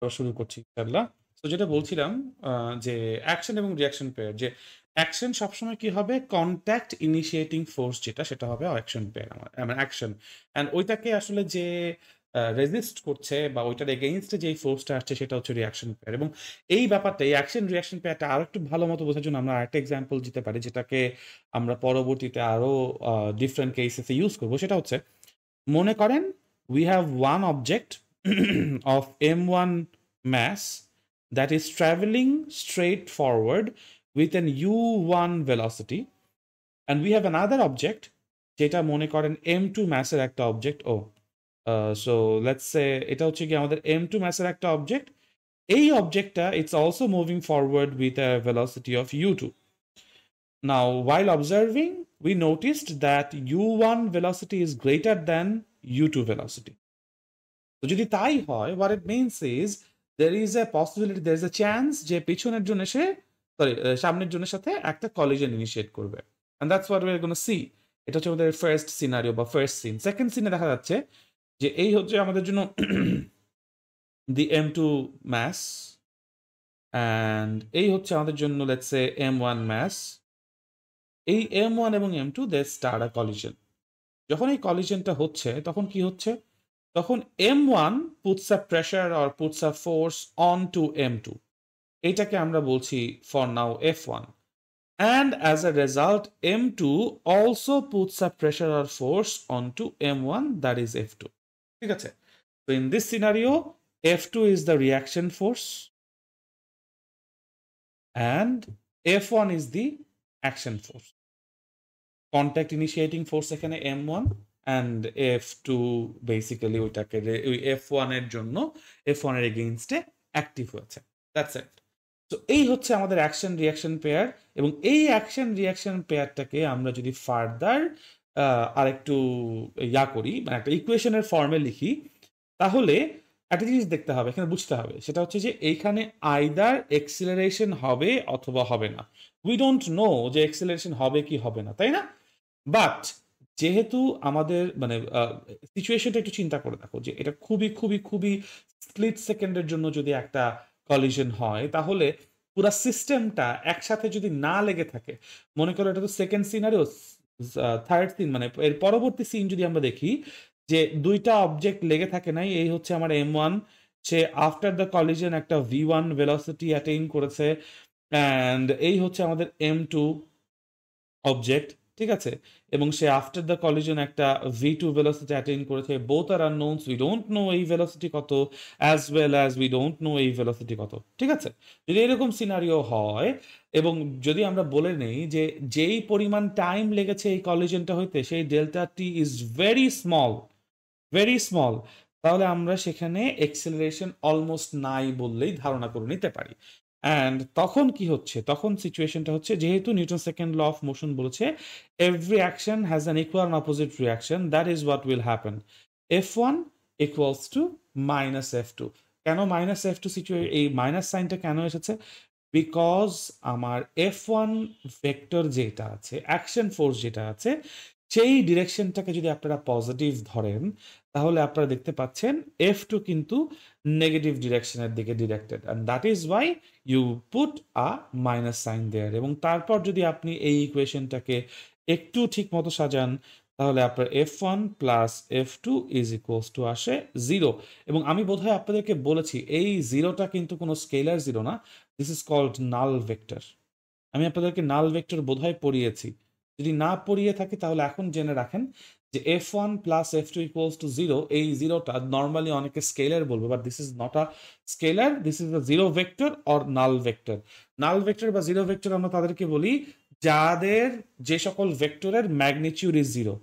শুরু করছি ইনশাআল্লাহ। তো যেটা বলছিলাম যে অ্যাকশন এবং রিঅ্যাকশন পেয়ার, যে অ্যাকশন সবসময় কি হবে, কন্ট্যাক্ট ইনিশিয়েটিং ফোর্স যেটা সেটা হবে অ্যাকশন পেয়ার, আমার অ্যাকশন, অ্যান্ড ওইটাকে আসলে যে রেজিস্ট করছে বা ওইটার এগেইনস্টে যে ফোর্সটা আসছে সেটা হচ্ছে রিঅ্যাকশন পেয়ার। এবং এই ব্যাপারটা, এই অ্যাকশন রিঅ্যাকশন পেয়ারটা আরো একটু ভালো মতো বোঝার জন্য আমরা আরেকটা এক্সাম্পল দিতে পারি, যেটাকে আমরা পরবর্তীতে আরো ডিফারেন্ট কেসেসে ইউজ করবো। সেটা হচ্ছে, মনে করেন we have one object of m1 mass that is traveling straight forward with an u1 velocity, and we have another object যেটা মনে করেন m2 mass-এর একটা অবজেক্ট। সো লেটস সে এটা হচ্ছে কি আমাদের m2 mass-এর একটা অবজেক্ট। এই অবজেক্টটা it's also moving forward with a velocity of u2. Now, while observing, we noticed that u1 velocity is greater than u2 velocity. তো যদি তাই হয়, what it means is there is a possibility, there is a chance যে পিছনের জন এসে, sorry, সামনের জনের সাথে একটা কলিশন ইনিশিয়েট করবে, and that's what we're going to see. এটা হচ্ছে আমাদের ফার্স্ট সিনারিও বা ফার্স্ট সিন। সেকেন্ড সিনে দেখা যাচ্ছে যে এই হচ্ছে আমাদের জন্য দি m2 mass, and এই হচ্ছে আমাদের জন্য লেটস সে m1 mass। এই m1 এবং m2 they start a collision. যখন এই কলিশনটা হচ্ছে তখন কি হচ্ছে, তখন m1 puts a pressure or puts a force onto m2, এটাকে আমরা বলছি for now f1, and as a result m2 also puts a pressure or force onto m1, that is f2. ঠিক আছে? So in this scenario f2 is the reaction force and f1 is the action force. Contact initiating force এখানে m1 and f2 basically ওইটাকে ওই f1 এর জন্য f1 এর এগেইনস্টে active হয়েছে। That's it. তো এই হচ্ছে আমাদের অ্যাকশন রিঅ্যাকশন পেয়ার, এবং এই অ্যাকশন রিঅ্যাকশন পেয়ারটাকে আমরা যদি ফার্দার আরেকটু করি, মানে একটা ইকুয়েশনের ফর্মে লিখি, তাহলে একটা জিনিস দেখতে হবে, এখানে বুঝতে হবে, সেটা হচ্ছে যে এইখানে আইদার এক্সিলারেশন হবে অথবা হবে না। উই ডোন্ট নো যে এক্সিলারেশন হবে কি হবে না, তাই না? বাট যেহেতু আমাদের মানে সিচুয়েশনটা একটু চিন্তা করে দেখো, যে এটা খুবই খুবই খুবই স্প্লিট সেকেন্ডের জন্য যদি একটা কলিশন হয়, তাহলে পুরো সিস্টেমটা একসাথে যদি না লেগে থাকে, মনে করো এটা তো সেকেন্ড সিন, আরও থার্ড সিন, মানে এর পরবর্তী সিন যদি আমরা দেখি যে দুইটা অবজেক্ট লেগে থাকে নাই, এই হচ্ছে আমার m1, say after the collision একটা v1 ভেলোসিটি অ্যাটেইন করেছে, অ্যান্ড এই হচ্ছে আমাদের m2 অবজেক্ট, ঠিক আছে, এবং সে আফটার দ্য কলিশন একটা v2 ভেলোসিটি অ্যাটেইন করেছে। Both are unknowns, we don't know এই ভেলোসিটি কত, as well as we don't know এই ভেলোসিটি কত। ঠিক আছে? যদি এরকম সিনারিও হয়, এবং যদি আমরা বলে নেই যে যেই পরিমাণ টাইম লেগেছে এই কলিশনটা হইতে, সেই delta T is very small, very small, তাহলে আমরা সেখানে এক্সেলারেশন অলমোস্ট নাই বললেই ধারণা করে নিতে পারি। অ্যান্ড তখন কি হচ্ছে, তখন সিচুয়েশনটা হচ্ছে, যেহেতু Newton second law of motion বলেছে every action has an equal and opposite reaction, that is what will happen, f1 equals to minus f2। কেন মাইনাস f2 এই মাইনাস সাইনটা কেন এসেছে? বিকজ আমার f1 ভেক্টর যেটা আছে, অ্যাকশন ফোর্স যেটা আছে, সেই ডিরেকশনটাকে যদি আপনারা পজিটিভ ধরেন, তাহলে আপনারা দেখতে পাচ্ছেন f2 কিন্তু নেগেটিভ ডিরেকশনের দিকে directed, and that is why you put a minus sign there. এবং তারপর যদি আপনি এই ইকুয়েশনটাকে একটু ঠিক মতো সাজান, তাহলে আপনার f1 plus f2 is equals to আসে 0। এবং আমি বোধহয় আপনাদেরকে বলেছি এই জিরোটা কিন্তু কোনো স্কেলার জিরো না, this is called null vector. আমি আপনাদেরকে নাল ভেক্টর বোধহয় পড়িয়েছি, যদি না পড়িয়ে থাকি তাহলে এখন জেনে রাখেন যে f1 plus f2 equals to 0, এই জিরোটা নর্মালি অনেকে স্কেলার বলবে, but this is not a scalar, this is a zero vector or null vector. Null vector বা জিরো ভেক্টর আমরা তাদেরকে বলি যাদের, যে সকল ভেক্টরের ম্যাগনিটিউড ইজ জিরো,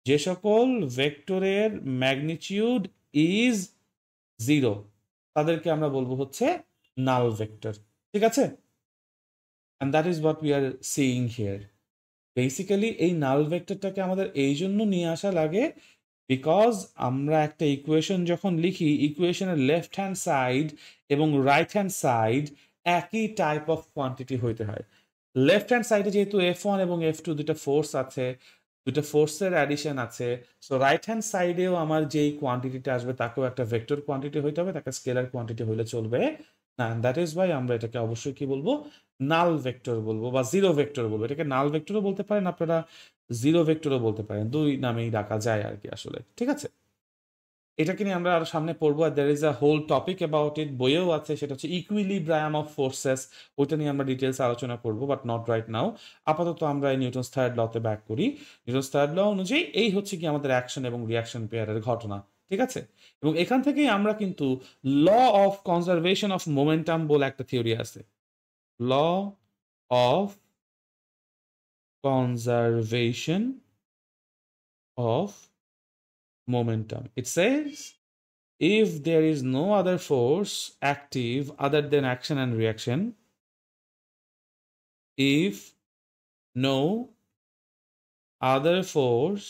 যে সকল ভেক্টরের ম্যাগনিটিউড ইজ জিরো, তাদেরকে আমরা বলবো হচ্ছে নাল ভেক্টর। ঠিক আছে? and that is what we are seeing here. Basically এই নাল ভেক্টরটাকে আমাদের এই জন্য নিয়ে আসা লাগে, বিকজ আমরা একটা ইকুয়েশন যখন লিখি, ইকুয়েশনের লেফট হ্যান্ড সাইড এবং রাইট হ্যান্ড সাইড একই টাইপ অফ কোয়ান্টিটি হইতে হয়। লেফট হ্যান্ড সাইডে যেহেতু f1 এবং f2 দুটো ফোর্স আছে, দুটো ফোর্সের অ্যাডিশন আছে। সো রাইট হ্যান্ড সাইডেও আমার যেই কোয়ান্টিটিটা আসবে তাকেও একটা ভেক্টর কোয়ান্টিটি হইতে হবে, তাকে স্কেলার কোয়ান্টিটি হইলে চলবে না। দ্যাট ইজ ওয়াই আমরা এটাকে অবশ্যই কি বলবো, নাল ভেক্টর বলবো বা জিরো ভেক্টর বলবো। এটাকে নাল ভেক্টরও বলতে পারেন আপনারা, জিরো ভেক্টরও বলতে পারেন, দুই নামেই ডাকা যায় আর কি আসলে, ঠিক আছে। এটাকে নিয়ে আমরা আরো সামনে পড়বো। আর there is a whole topic about it, বইয়েও আছে, সেটা হচ্ছে ইকুইলিব্রায়াম অফ ফোর্সেস। ওইটা নিয়ে আমরা ডিটেলস আলোচনা করবো, বাট নট রাইট নাও। আপাতত আমরা এই নিউটনস থার্ড লতে ব্যাক করি। নিউটনস থার্ড ল অনুযায়ী এই হচ্ছে কি আমাদের অ্যাকশন এবং রিয়াকশন পেয়ারের ঘটনা, ঠিক আছে। এবং এখান থেকেই আমরা কিন্তু law of conservation of momentum বলে একটা থিওরি আছে। Law of conservation of momentum. It says if there is no other force active other than action and reaction, if no other force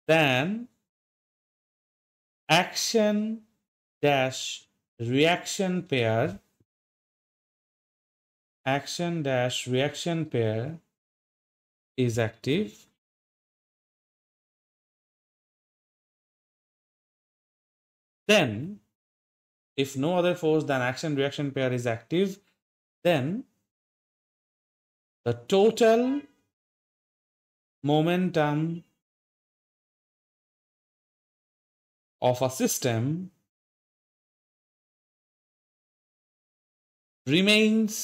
than action dash reaction pair, action dash reaction pair is active, then if no other force than action reaction pair is active, then the total momentum of a system remains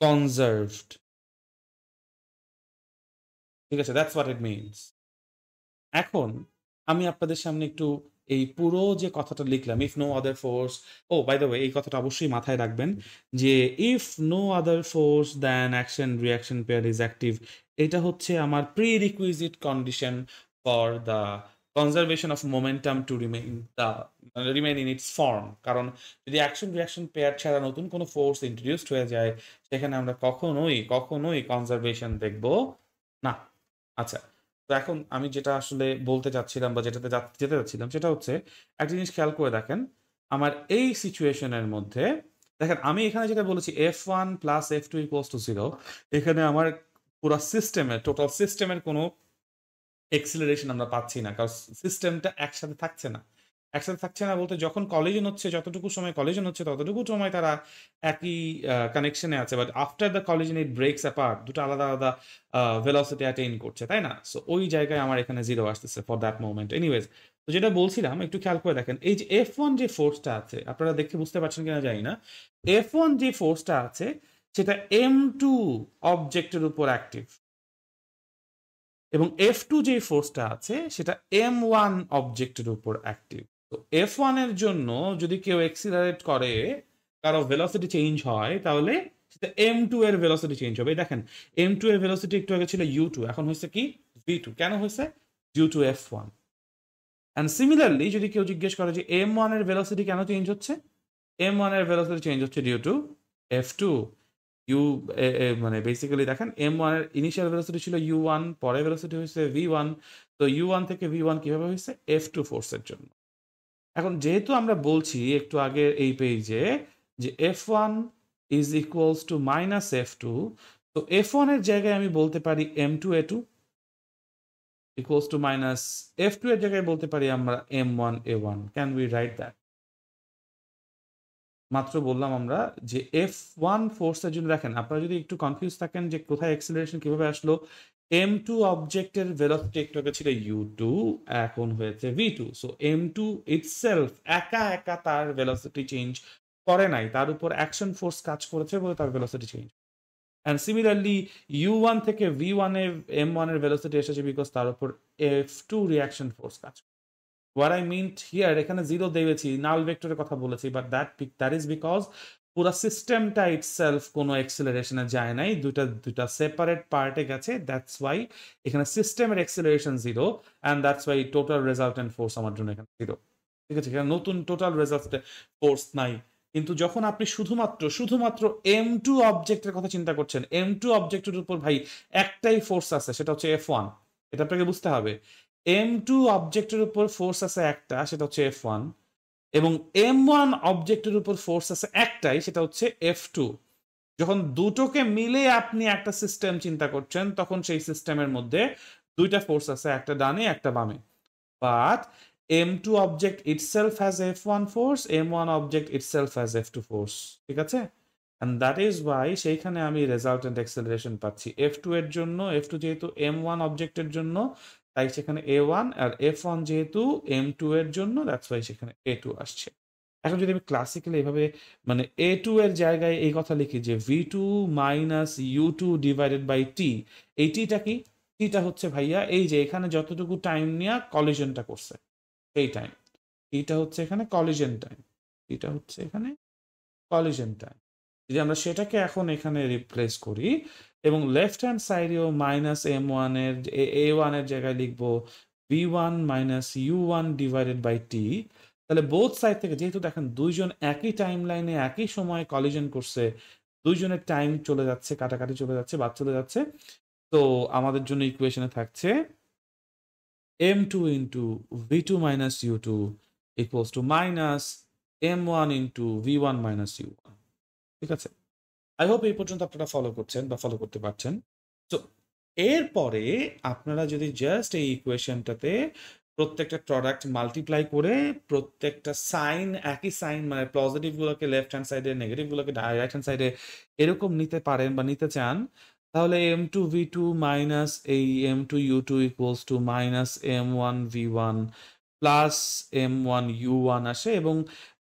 conserved. ঠিক আছে, that's what it means. এখন আমি আপনাদের সামনে একটু এই পুরো যে কথাটা লিখলাম, if no other force, oh by the way এই কথাটা অবশ্যই মাথায় রাখবেন যে if no other force then action reaction pair is active, এটা হচ্ছে আমার prerequisite condition for the conservation of momentum to remain in its form. কারণ যদি অ্যাকশন রিয়াকশন পেয়ার ছাড়া নতুন কোনো ফোর্স ইন্ট্রোডিউসড হয়ে যায়, সেখানে আমরা কখনোই কনজারভেশন দেখব না। আচ্ছা, তো এখন আমি যেটা আসলে বলতে চাচ্ছিলাম বা যেতে চাচ্ছিলাম সেটা হচ্ছে, একটা জিনিস খেয়াল করে দেখেন, আমার এই সিচুয়েশনের মধ্যে দেখেন আমি এখানে যেটা বলেছি F1 plus F2 equals to 0, এখানে আমার পুরো সিস্টেমের টোটাল সিস্টেমের কোনো এক্সিলারেশন আমরা পাচ্ছি না, কারণ সিস্টেমটা একসাথে থাকছে না। একসাথে থাকছে না বলতে যখন কলিশন হচ্ছে, যতটুকু সময় কলিশন হচ্ছে ততটুকু সময় তারা একই কানেকশনে আছে, but after the collision it ব্রেকস apart, দুটো আলাদা আলাদা ভেলোসিটি অ্যাটেইন করছে, তাই না? সো ওই জায়গায় আমার এখানে জিরো আসতেছে ফর দ্যাট মোমেন্ট। এনিওয়েজ, তো যেটা বলছিলাম একটু খেয়াল করে দেখেন, এই যে F1 যে ফোর্সটা আছে, আপনারা দেখে বুঝতে পারছেন কিনা জানি না, F1 যে ফোর্সটা আছে সেটা M2 অবজেক্টের উপর অ্যাক্টিভ, এবং F2 যে ফোর্সটা আছে সেটা M1 অবজেক্টের উপর অ্যাক্টিভ। তো F1 এর জন্য যদি কেউ এক্সিলারেট করে, কারো ভেলোসিটি চেঞ্জ হয়, তাহলে সেটা M2 এর ভেলোসিটি চেঞ্জ হবে। দেখেন M2 এর ভেলোসিটি একটু আগে ছিল U2, এখন হয়েছে কি V2। কেন হয়েছে? Due to F1। And similarly যদি কেউ জিজ্ঞেস করে যে M1 এর ভেলোসিটি কেন চেঞ্জ হচ্ছে, M1 এর ভেলোসিটি চেঞ্জ হচ্ছে ডিউ টু F2। মানে বেসিক্যালি দেখেন M1 এর ইনিশিয়াল ভেলোসিটি ছিল U1, পরে ভেলোসিটি হয়েছে V1। তো U1 থেকে V1 কিভাবে হয়েছে? F2 ফোর্সের জন্য। এখন যেহেতু আমরা বলছি একটু আগে এই পেজে যে F1 is equals to minus F2, তো F1 এর জায়গায় আমি বলতে পারি M2A2 equals to minus F2 এর জায়গায় বলতে পারি আমরা M1A1। Can we write that? মাত্র বললাম আমরা যে F1 ফোর্সের জন্য দেখেন, আপনারা যদি একটু কনফিউজ থাকেন যে কোথায় অ্যাক্সিলারেশন কিভাবে আসলো, M2 অবজেক্টের ভেলোসিটি একটু আগে ছিল U2, এখন হয়েছে V2। সো M2 ইটসেলফ একা একা তার ভেলোসিটি চেঞ্জ করে নাই, তার উপর অ্যাকশন ফোর্স কাজ করেছে বলে তার velocity change. And similarly U1 থেকে V1 এর M1 এর ভেলোসিটি এসেছে বিকজ তার উপর F2 রিয়াকশন ফোর্স কাজ করে। What I meant here, এখানে জিরো দিয়েছি, নাল ভেক্টরের কথা বলেছি, বাট দ্যাট ইজ বিকজ পুরো সিস্টেমটা ইটসেলফ কোনো এক্সিলারেশনে যায় নাই, দুটা সেপারেট পার্টে গেছে। দ্যাটস ওয়াই এখানে সিস্টেমের acceleration zero, and that's why total resultant force আমার জন্য এখানে জিরো। ঠিক আছে, এখানে নতুন টোটাল রেজাল্টেন্ট ফোর্স নাই। কিন্তু যখন আপনি শুধুমাত্র M2 অবজেক্টের কথা চিন্তা করছেন, M2 অবজেক্টের উপর ভাই একটাই ফোর্স আছে, সেটা হচ্ছে F1। এটা আপনাকে বুঝতে হবে। M2 অবজেক্টের উপর ফোর্স আছে একটা, সেটা হচ্ছে F1, এবং M1 অবজেক্টের উপর ফোর্স আছে একটাই, সেটা হচ্ছে F2। যখন দুটোকে মিলে আপনি একটা সিস্টেম চিন্তা করছেন, তখন সেই সিস্টেমের মধ্যে দুইটা ফোর্স আছে, একটা ডানে একটা বামে। But M2 object itself has F1 force, M1 object itself has F2 force, ঠিক আছে? And that is why সেইখানে আমি resultant acceleration পাচ্ছি F2 এর জন্য, F2 যেহেতু M1 অবজেক্টের জন্য, তাই সেখানে A1, আর F1 যেহেতু M2 এর জন্য, that's why সেখানে A2 আসছে। এখন যদি আমি ক্লাসিক্যালি এভাবে মানে A2 এর জায়গায় এই কথা লিখি যে V2 minus U2 divided by T, এই Tটা কি? Tটা হচ্ছে ভাইয়া এই যে এখানে যতটুকু টাইম নিয়ে কলিশনটা করছে এই টাইম, এটা হচ্ছে এখানে কলিশন টাইম, এটা হচ্ছে এখানে কলিশন টাইম। যদি আমরা সেটাকে এখন এখানে রিপ্লেস করি এবং লেফট হ্যান্ড সাইডেও মাইনাস M1 এর A1 এর জায়গায় লিখবো V1 minus U1 divided by T, তাহলে বোথ সাইড থেকে যেহেতু দেখেন দুইজন একই টাইম লাইনে একই সময় কলিশন করছে, দুইজনের টাইম চলে যাচ্ছে, কাটাকাটি চলে যাচ্ছে, বাদ চলে যাচ্ছে, তো আমাদের জন্য ইকুয়েশনে থাকছে M2 into V2 minus U2 equals to minus M1 into V1 minus U1, ঠিক আছে? আই হোপ এই পর্যন্ত আপনারা ফলো করছেন বা ফলো করতে পারছেন। তো এরপরে আপনারা যদি জাস্ট এই ইকুয়েশনটাতে প্রত্যেকটা প্রোডাক্ট মাল্টিপ্লাই করে প্রত্যেকটা সাইন একই সাইন মানে পজিটিভগুলোকে লেফট হ্যান্ড সাইডে, নেগেটিভগুলোকে রাইট হ্যান্ড সাইডে এরকম নিতে পারেন বা নিতে চান, তাহলে M2 V2 মাইনাস এই M2 U2 equals to minus M1 V1 plus M1 U1 আসে, এবং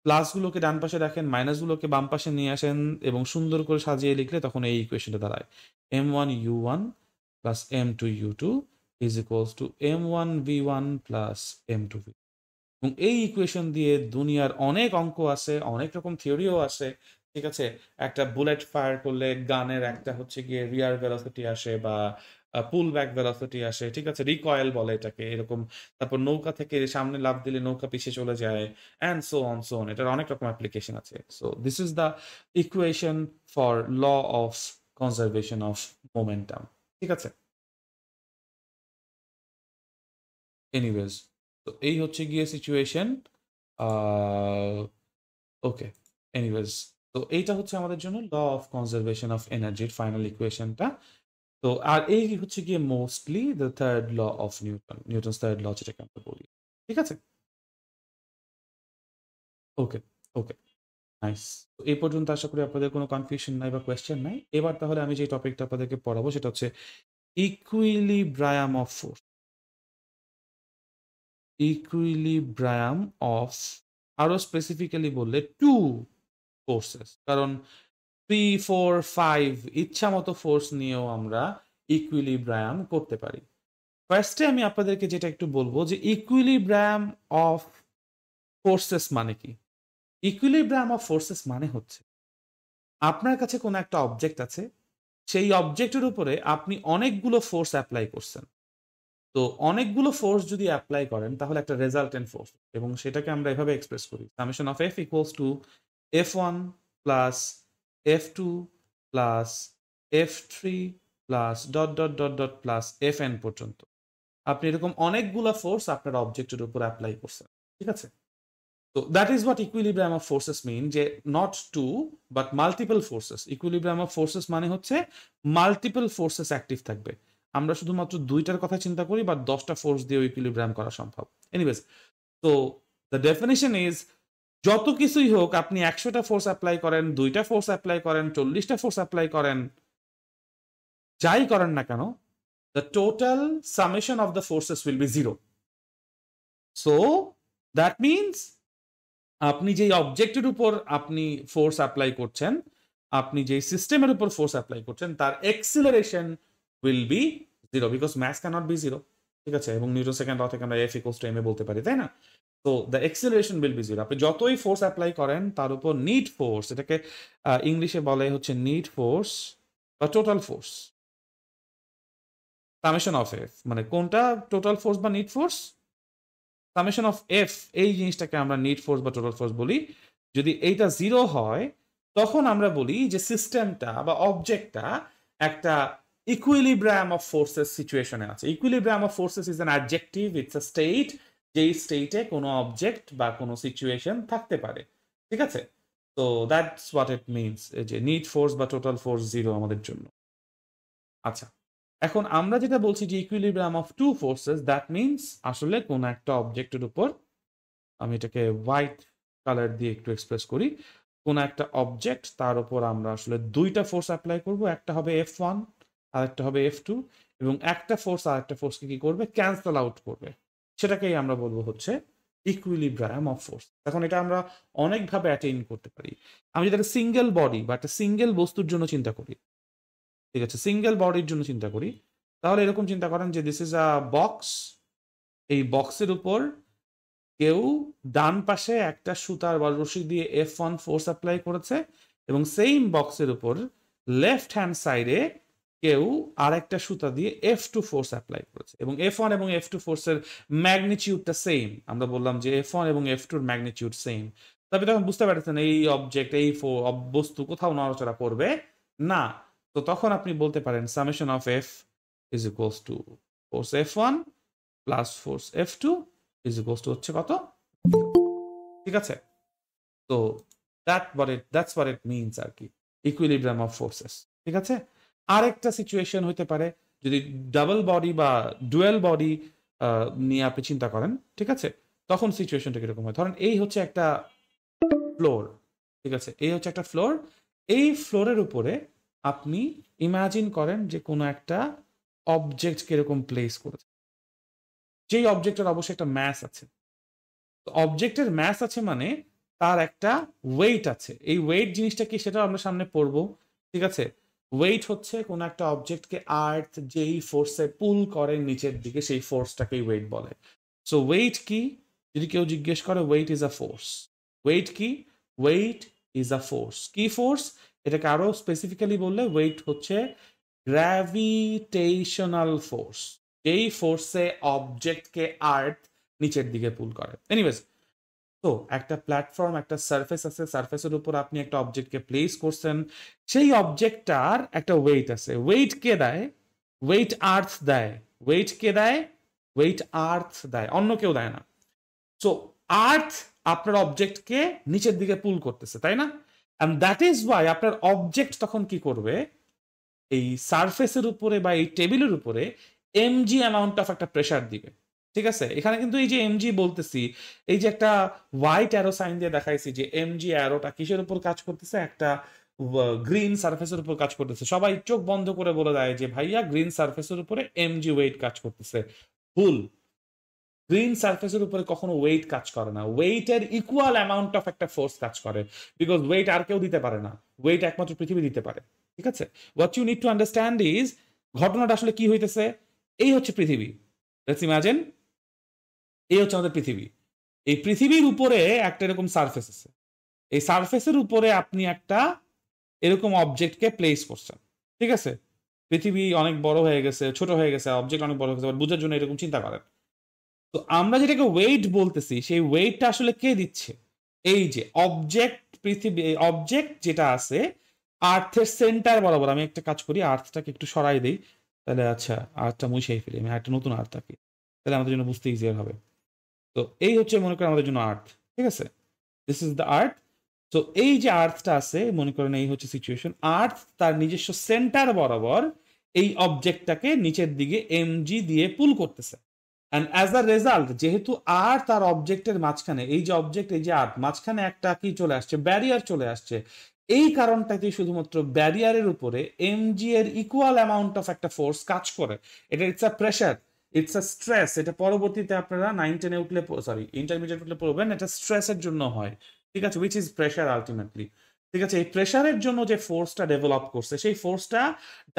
প্লাসগুলোকে ডান পাশে রাখেন, মাইনাসগুলোকে বাম পাশে নিয়ে আসেন এবং সুন্দর করে সাজিয়ে লিখলে তখন এই ইকুয়েশনটা দাঁড়ায় M1 U1 plus M2 U2 is equals to M1 V1 plus M2 V, এবং এই ইকুয়েশন দিয়ে দুনিয়ার অনেক অঙ্ক আছে, অনেক রকম থিওরিও আছে, ঠিক আছে? একটা বুলেট ফায়ার করলে গানের একটা হচ্ছে গিয়ে রিয়ার ভেলোসিটি আসে বা পুল ব্যাক ভেলোসিটি আসে, ঠিক আছে? রিকয়েল বলে এটাকে, এরকম। তারপর নৌকা থেকে সামনে লাফ দিলে নৌকা পিছিয়ে চলে যায়, and so on so on. এটার অনেক রকম অ্যাপ্লিকেশন আছে। So this is the equation for law of conservation of momentum, ঠিক আছে? এনিওয়েজ, তো এই হচ্ছে গিয়ে সিচুয়েশন। ওকে, এনিওয়েজ, তো এইটা হচ্ছে আমাদের জন্য ল অফ কনজারভেশন অফ এনার্জির ফাইনাল ইকুয়েশনটা। তো আর এই হচ্ছে গিয়ে mostly the third law of Newton's third law যেটাকে আমরা বলি, ঠিক আছে? Okay, okay, nice. তো এই পর্যন্ত আশা করি আপনাদের কোনো কনফিউশন নাই বা কোয়েশ্চেন নাই। এবার তাহলে আমি যে টপিকটা আপনাদেরকে পড়াবো সেটা হচ্ছে ইকুইলিব্রায়াম অফ ফোর্স। ইকুইলিব্রায়াম অফ, আরো স্পেসিফিক্যালি বললে টু ফোর্সেস, কারণ 3, 4, 5 ইচ্ছা মতো ফোর্স নিয়েও আমরা ইকুইলিব্রায়াম করতে পারি। ফার্স্টে আমি আপনাদেরকে যেটা একটু বলবো যে ইকুইলিব্রায়াম অফ ফোর্সেস মানে কি। ইকুইলিব্রায়াম অফ ফোর্সেস মানে হচ্ছে আপনার কাছে কোনো একটা অবজেক্ট আছে, সেই অবজেক্টের উপরে আপনি অনেকগুলো ফোর্স অ্যাপ্লাই করছেন। তো অনেকগুলো ফোর্স যদি অ্যাপ্লাই করেন তাহলে একটা রেজাল্টেন্ট ফোর্স, এবং সেটাকে আমরা এভাবে এক্সপ্রেস করি summation of F equals to F1 plus F2 plus F3 plus dot dot dot dot plus Fn পর্যন্ত। আপনি এরকম অনেকগুলো ফোর্স আপনার অবজেক্টের উপর অ্যাপ্লাই করছেন, ঠিক আছে? তো that is what equilibrium of forces mean, যে not two but multiple forces. Equilibrium of forces মানে হচ্ছে মাল্টিপল ফোর্সেস অ্যাক্টিভ থাকবে। আমরা শুধুমাত্র দুইটার কথা চিন্তা করি, বা 10টা ফোর্স দিয়ে ইকুইলিব্রায়াম করা সম্ভব। এনিওয়েজ, তো দ্য ডেফিনিশন ইজ যত কিছুই হোক, আপনি 100টা ফোর্স অ্যাপ্লাই করেন, 2টা ফোর্স অ্যাপ্লাই করেন, 40টা ফোর্স অ্যাপ্লাই করেন, যাই করেন না কেন, the total summation of the forces will be 0. So that means আপনি যেই অবজেক্টের উপর আপনি ফোর্স অ্যাপ্লাই করছেন, আপনি যেই সিস্টেমের উপর ফোর্স অ্যাপ্লাই করছেন, তার acceleration will be 0, because mass cannot be 0, ঠিক আছে? এবং নিউটন সেকেন্ড ল থেকে আমরা F ইকুয়ালস টু m এ বলতে পারি, তাই না? তো দ্য এক্সিলারেশন উইল বি 0। আপনি যতই ফোর্স অ্যাপ্লাই করেন তার উপর নিট ফোর্স, এটাকে ইংলিশে বলে হচ্ছে নিট ফোর্স বা total force, summation of F, মানে কোনটা টোটাল ফোর্স বা net force? Summation of F, এই জিনিসটাকে আমরা নিট ফোর্স বা টোটাল ফোর্স বলি। যদি এইটা 0 হয় তখন আমরা বলি যে সিস্টেমটা বা অবজেক্টটা একটা ইকুইলিব্রায়াম অফ ফোর্সেস সিচুয়েশনে আছে। Equilibrium of forces is an adjective, it's a state, যেই স্টেটে কোনো অবজেক্ট বা কোনো সিচুয়েশন থাকতে পারে, ঠিক আছে? তো দ্যাটস হোয়াট ইট মিনস, এই যে নিট ফোর্স বা টোটাল ফোর্স 0 আমাদের জন্য। আচ্ছা, এখন আমরা যেটা বলছি যে equilibrium of two forces, that means আসলে কোন একটা অবজেক্টের উপর, আমি এটাকে হোয়াইট কালার দিয়ে একটু এক্সপ্রেস করি, কোন একটা অবজেক্ট তার উপর আমরা আসলে দুইটা ফোর্স অ্যাপ্লাই করব, একটা হবে F1 আর একটা হবে F2, এবং একটা ফোর্স আর একটা ফোর্সকে কি করবে, ক্যান্সেল আউট করবে, সেটাকেই আমরা বলবো হচ্ছে ইকুইলিব্রিয়াম অফ ফোর্স। এখন এটা আমরা অনেকভাবে অ্যাটেইন করতে পারি। আমি যদি একটা সিঙ্গেল বডি বা একটা সিঙ্গেল বস্তুর জন্য চিন্তা করি, ঠিক আছে, সিঙ্গেল বডির জন্য চিন্তা করি, তাহলে এরকম চিন্তা করেন যে দিস ইজ আ বক্স, এই বক্সের উপর কেউ ডান পাশে একটা সুতার বা রশি দিয়ে F1 ফোর্স অ্যাপ্লাই করেছে, এবং সেম বক্সের উপর লেফট হ্যান্ড সাইডে কেউ আরেকটা সুতা দিয়ে F2 ফোর্স অ্যাপ্লাই করেছে, এবং F1 এবং F2 ফোর্সের ম্যাগনিটিউডটা সেম। আমরা বললাম যে F1 এবং F2 এর ম্যাগনিটিউড সেম। তবে তখন বুঝতে পারছেন এই অবজেক্ট, এই বস্তু কোথাও নড়াচড়া করবে না। তো তখন আপনি বলতে পারেন summation of F is equals to force F1 plus force F2 is equals to হচ্ছে কত, ঠিক আছে। তো দ্যাটস হোয়াট ইট মিনস আর কি, ইকুইলিব্রিয়াম অফ ফোর্সেস, ঠিক আছে। আরেকটা সিচুয়েশন হতে পারে যদি ডাবল বডি বা ডুয়েল বডি নিয়ে আপনি চিন্তা করেন, ঠিক আছে, তখন সিচুয়েশনটা কিরকম হয়। ধরেন এই হচ্ছে একটা ফ্লোর, ঠিক আছে, এই হচ্ছে একটা ফ্লোর, এই ফ্লোরের উপরে আপনি ইমাজিন করেন যে কোনো একটা অবজেক্ট কিরকম প্লেস করেছে, যেই অবজেক্টের অবশ্যই একটা ম্যাস আছে। তো অবজেক্টের ম্যাস আছে মানে তার একটা ওয়েট আছে। এই ওয়েট জিনিসটা কি সেটা আমরা সামনে পড়বো, ঠিক আছে। ওয়েট হচ্ছে কোন একটা অবজেক্টকে আর্থ যেই ফোর্সে পুল করে নিচের দিকে, সেই ফোর্সটাকেই ওয়েট বলে। সো ওয়েট কি, যদি কেউ জিজ্ঞেস করে, weight is a force. Weight কি, ওয়েট ইজ আ ফোর্স। কি ফোর্স, এটাকে আরো স্পেসিফিক্যালি বললে ওয়েট হচ্ছে গ্র্যাভিটেশনাল ফোর্স, যেই ফোর্সে অবজেক্টকে আর্থ নিচের দিকে পুল করে। এনিওয়েজ, তো একটা প্ল্যাটফর্ম, একটা সারফেস আছে, সারফেসের উপর আপনি একটা অবজেক্টকে প্লেস করছেন, সেই অবজেক্টটার একটা ওয়েট আছে। ওয়েট কে দেয়, ওয়েট আর্থ দেয়। ওয়েট কে দেয়, ওয়েট আর্থ দেয়, অন্য কেউ দেয় না। সো আর্থ আপনার অবজেক্টকে নিচের দিকে পুল করতেছে, তাই না? অ্যান্ড দ্যাট ইজ ওয়াই আপনার অবজেক্ট তখন কি করবে, এই সারফেসের উপরে বা এই টেবিলের উপরে এমজি অ্যামাউন্ট অফ একটা প্রেসার দিবে, ঠিক আছে। এখানে কিন্তু এই যে এমজি বলতেছি, এই যে একটা হোয়াইট অ্যারো সাইন দিয়ে দেখাইছি যে এমজি অ্যারোটা কিসের উপর কাজ করতেছে, একটা গ্রিন সারফেসের উপর কাজ করতেছে। সবাই চোখ বন্ধ করে বলে দেয় যে ভাইয়া গ্রিন সারফেসের উপরে এমজি ওয়েট কাজ করতেছে। ভুল, গ্রিন সারফেসের উপরে কখনো ওয়েট কাজ করে না, ওয়েটের ইকুয়াল অ্যামাউন্ট অফ একটা ফোর্স কাজ করে, বিকজ ওয়েট আর কেউ দিতে পারে না, ওয়েট একমাত্র পৃথিবী দিতে পারে, ঠিক আছে। What you need to understand is, ঘটনাটা আসলে কি হইতেছে, এই হচ্ছে পৃথিবী, লেটস ইমাজিন, এই হচ্ছে আমাদের পৃথিবী। এই পৃথিবীর উপরে একটা এরকম সারফেস আছে, এই সারফেসের উপরে আপনি একটা এরকম অবজেক্টকে প্লেস করছেন, ঠিক আছে। পৃথিবী অনেক বড় হয়ে গেছে, ছোট হয়ে গেছে, অবজেক্ট অনেক বড় হয়ে গেছে, বুঝার জন্য এরকম চিন্তা করেন। তো আমরা যেটাকে ওয়েট বলতেছি, সেই ওয়েটটা আসলে কে দিচ্ছে, এই যে অবজেক্ট, পৃথিবী অবজেক্ট যেটা আছে আর্থের সেন্টার বরাবর। আমি একটা কাজ করি, আর্থটাকে একটু সরাই দিই, তাহলে আচ্ছা আর্থটা মুছেই ফেলি, আমি একটা নতুন আর্থ থাকি, তাহলে আমাদের জন্য বুঝতে ইজিয়ার হবে। তো এই হচ্ছে মনে করেন আমাদের জন্য আর্থ, ঠিক আছে, দিস ইজ দ্য আর্থ। তো এই যে আর্থটা আছে, মনে করেন এই হচ্ছে সিচুয়েশন, আর্থ তার নিজস্ব সেন্টার বরাবর এই অবজেক্টটাকে নিচের দিকে এমজি দিয়ে পুল করতেছে। অ্যান্ড অ্যাজ আ রেজাল্ট, যেহেতু আর্থ আর অবজেক্টের মাঝখানে, এই যে অবজেক্ট, এই যে আর্থ, মাঝখানে একটা কি চলে আসছে, ব্যারিয়ার চলে আসছে। এই কারণটাতে শুধুমাত্র ব্যারিয়ারের উপরে এমজি এর ইকুয়াল অ্যামাউন্ট অফ একটা ফোর্স কাজ করে। এটা it's a pressure, it's a stress. এটা পরবর্তীতে আপনারা 9-10-এ উঠলে, সরি ইন্টারমিডিয়েট উঠলে পড়বেন, এটা স্ট্রেসের জন্য হয়, ঠিক আছে, উইচ ইজ প্রেশার আলটিমেটলি, ঠিক আছে। এই প্রেশারের জন্য যে ফোর্সটা ডেভেলপ করছে, সেই ফোর্সটা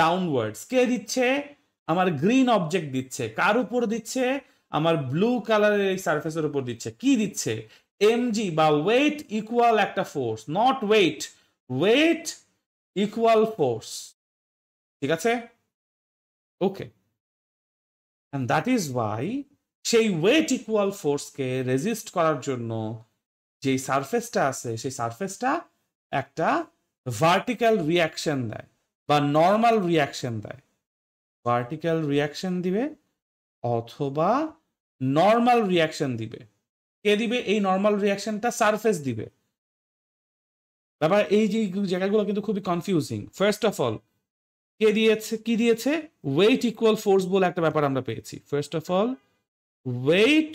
ডাউনওয়ার্ডস কে দিচ্ছে, আমার গ্রিন অবজেক্ট দিচ্ছে। কার উপর দিচ্ছে, আমার ব্লু কালারের এই সারফেসের উপর দিচ্ছে। কি দিচ্ছে, এমজি বা ওয়েট ইকুয়াল একটা force, not weight, weight equal force, ঠিক আছে, okay. And that is why সেই ওয়েট ইকুয়াল ফোর্সকে রেজিস্ট করার জন্য যেই সারফেসটা আছে, সেই সারফেসটা একটা ভার্টিক্যাল রিয়াকশন দেয় বা নর্মাল রিয়াকশন দেয়। ভার্টিক্যাল রিয়াকশন দিবে অথবা নর্মাল রিয়াকশন দিবে। কে দিবে এই নর্মাল রিয়াকশনটা, সারফেস দিবে। ব্যাপার এই যে জায়গাগুলো কিন্তু খুবই কনফিউজিং। ফার্স্ট অফ অল কি দিয়েছে ওয়েট ইকুয়াল ফোর্স বলে একটা ব্যাপার আমরা পেয়েছি। First of all weight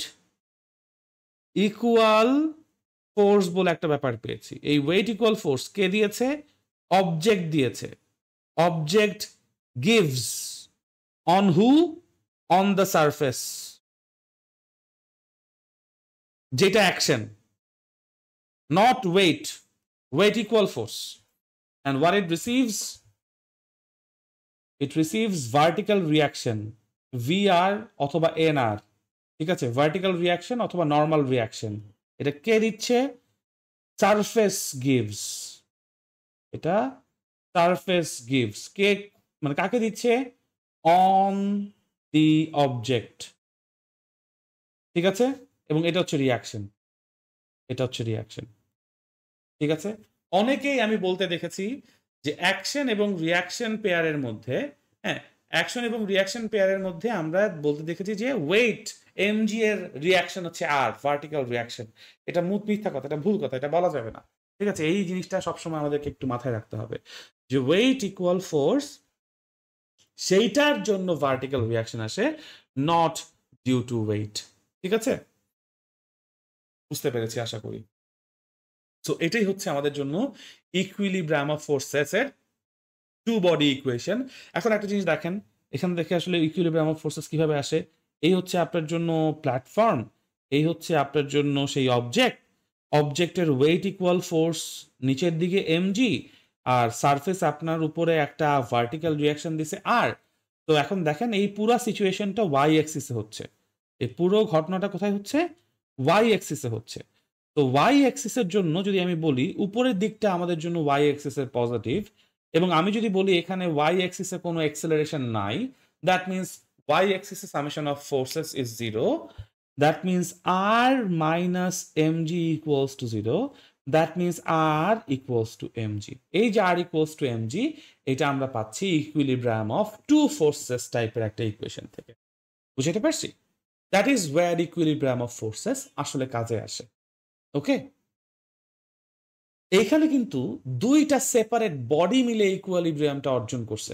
equal force বলে একটা ব্যাপার পেয়েছি। এই ওয়েট ইকুয়াল ফোর্স কে দিয়েছে? অবজেক্ট দিয়েছে। Object gives on who? On the surface, যেটা action, not weight. Weight equal force and what it receives? It receives vertical reaction, VR অথবা NR, ঠিক আছে? ভার্টিক্যাল রিয়াকশন অথবা নর্মাল রিয়াকশন। এটা কে দিচ্ছে? Surface gives. এটা সারফেস গিভস কে, মানে কাকে দিচ্ছে? অন দি অবজেক্ট, ঠিক আছে? এবং এটা হচ্ছে রিয়াকশন, এটা হচ্ছে রিয়াকশন, ঠিক আছে? অনেকেই আমি বলতে দেখেছি যে অ্যাকশন এবং রিয়াকশন পেয়ারের মধ্যে, হ্যাঁ, অ্যাকশন এবং রিয়াকশন পেয়ারের মধ্যে আমরা বলতে দেখেছি যে ওয়েট এমজি এর রিয়াকশন হচ্ছে আর, ভার্টিক্যাল রিয়াকশন। এটা মিথ্যা কথা, এটা ভুল কথা, এটা বলা যাবে না, ঠিক আছে? এই জিনিসটা সবসময় আমাদেরকে একটু মাথায় রাখতে হবে যে ওয়েট ইকুয়াল ফোর্স, সেইটার জন্য ভার্টিক্যাল রিয়াকশন আসে, নট ডিউ টু ওয়েট, ঠিক আছে? বুঝতে পেরেছি আশা করি। সো এটাই হচ্ছে আমাদের জন্য ইকুইলিব্রিয়াম অফ ফোর্সেস এর টু বডি ইকুয়েশন। এখন একটা জিনিস দেখেন, এখানে দেখে আসলে ইকুইলিব্রিয়াম অফ ফোর্সেস কিভাবে আসে। এই হচ্ছে আপনার জন্য প্ল্যাটফর্ম, এই হচ্ছে আপনার জন্য সেই অবজেক্ট, অবজেক্টের ওয়েট ইকুয়াল ফোর্স নিচের দিকে এমজি, আর সারফেস আপনার উপরে একটা ভার্টিক্যাল রিয়াকশন দিছে আর। তো এখন দেখেন এই পুরো সিচুয়েশনটা ওয়াই অ্যাক্সিসে হচ্ছে, এই পুরো ঘটনাটা কোথায় হচ্ছে? ওয়াই অ্যাক্সিসে হচ্ছে। তো ওয়াই অ্যাক্সিসের জন্য যদি আমি বলি উপরের দিকটা আমাদের জন্য ওয়াই অ্যাক্সিসের পজিটিভ, এবং আমি যদি বলি এখানে ওয়াই অ্যাক্সিসে কোনো অ্যাক্সেলারেশন নাই, দ্যাট মিনস ওয়াই অ্যাক্সিসে summation of forces is 0, that means R minus MG equals to 0, that means R equals to MG. এই যে আর ইকুয়ালস টু এমজি, এটা আমরা পাচ্ছি ইকুইলিব্রিয়াম অফ টু ফোর্সেস টাইপের একটা ইকুয়েশন থেকে। বুঝতে পারছি? That is wire equilibrium of forces আসলে কাজে আসে। ওকে, এইখানে কিন্তু দুইটা সেপারেট বডি মিলে ইকুইলিব্রিয়ামটা অর্জন করছে।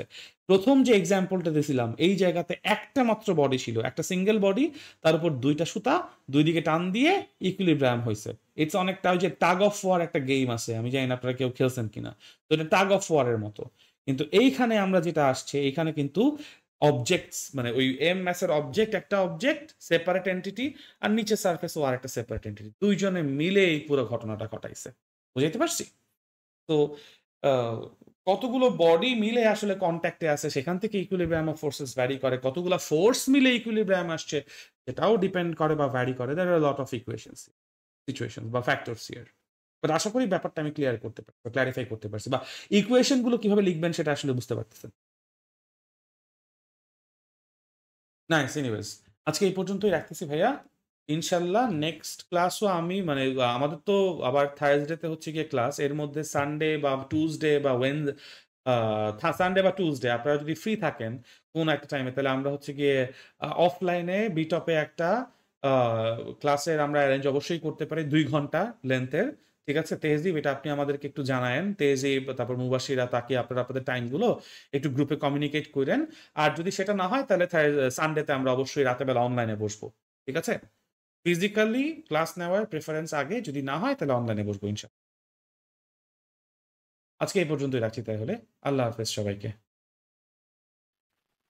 প্রথম যে এক্সাম্পলটা দিয়েছিলাম এই জায়গাতে একটা মাত্র বডি ছিল, একটা সিঙ্গেল বডি, তার উপর দুইটা সুতা, দুই দিকে টান দিয়ে ইকুইলিব্রিয়াম হয়েছে। ইটস অনেকটা ওই যে টাগ অফ ওয়ার একটা গেম আছে, আমি জানি না আপনারা কেউ খেলছেন কিনা, তো এটা টাগ অফ ওয়ারের মতো। কিন্তু এইখানে আমরা যেটা আসছে, এইখানে কিন্তু অবজেক্টস, মানে ওই এম এস এর অবজেক্ট, একটা অবজেক্ট সেপারেট এন্টিটি, আর নিচে সারফেস ও আর একটা সেপারেট এন্টিটি, দুইজনে মিলে এই পুরো ঘটনাটা ঘটাইছে। বুঝাইতে পারছি? তো কতগুলো বডি মিলে আসলে কন্ট্যাক্টে আছে, সেখান থেকে ইকুইলিব্রিয়াম অফ ফোর্সেস ভ্যারি করে, কতগুলো ফোর্স মিলে ইকুইলিব্রিয়াম আসছে সেটাও ডিপেন্ড করে বা ভ্যারি করে। দেয়ার আর লট অফ ইকুয়েশনস, সিচুয়েশন বা ফ্যাক্টরস হিয়ার। বাট আশা করি ব্যাপারটা আমি ক্লিয়ার করতে পারছি, ক্ল্যারিফাই করতে পারছি, বা ইকুয়েশন গুলো কিভাবে লিখবেন সেটা আসলে বুঝতে পারতেছেন। নাইস, এনিওয়েজ আজকে এই পর্যন্তই রাখতেছি ভাইয়া। ইনশাল্লাহ নেক্সট ক্লাসও আমি, মানে আমাদের তো আবার থার্সডেতে হচ্ছে গিয়ে ক্লাস, এর মধ্যে সানডে বা টুসডে বা সানডে বা টুসডে আপনারা যদি ফ্রি থাকেন কোন একটা টাইমে, তাহলে আমরা হচ্ছে গিয়ে অফলাইনে বিটপে একটা ক্লাসের আমরা অ্যারেঞ্জ অবশ্যই করতে পারি 2 ঘন্টা লেন্থের, ঠিক আছে? তেহজিব, এটা আপনি আমাদেরকে একটু জানায়েন, তেহজিব তারপর মুবাশিরা, তাকে আপনারা আপনাদের টাইমগুলো একটু গ্রুপে কমিউনিকেট করেন। আর যদি সেটা না হয় তাহলে সানডেতে আমরা অবশ্যই রাতের বেলা অনলাইনে বসবো, ঠিক আছে? ফিজিক্যালি ক্লাস নেওয়ার প্রেফারেন্স আগে, যদি না হয় তাহলে অনলাইনে বসবো ইনশাআল্লাহ। আজকে এই পর্যন্তই রাখছি তাহলে। আল্লাহ হাফেজ সবাইকে।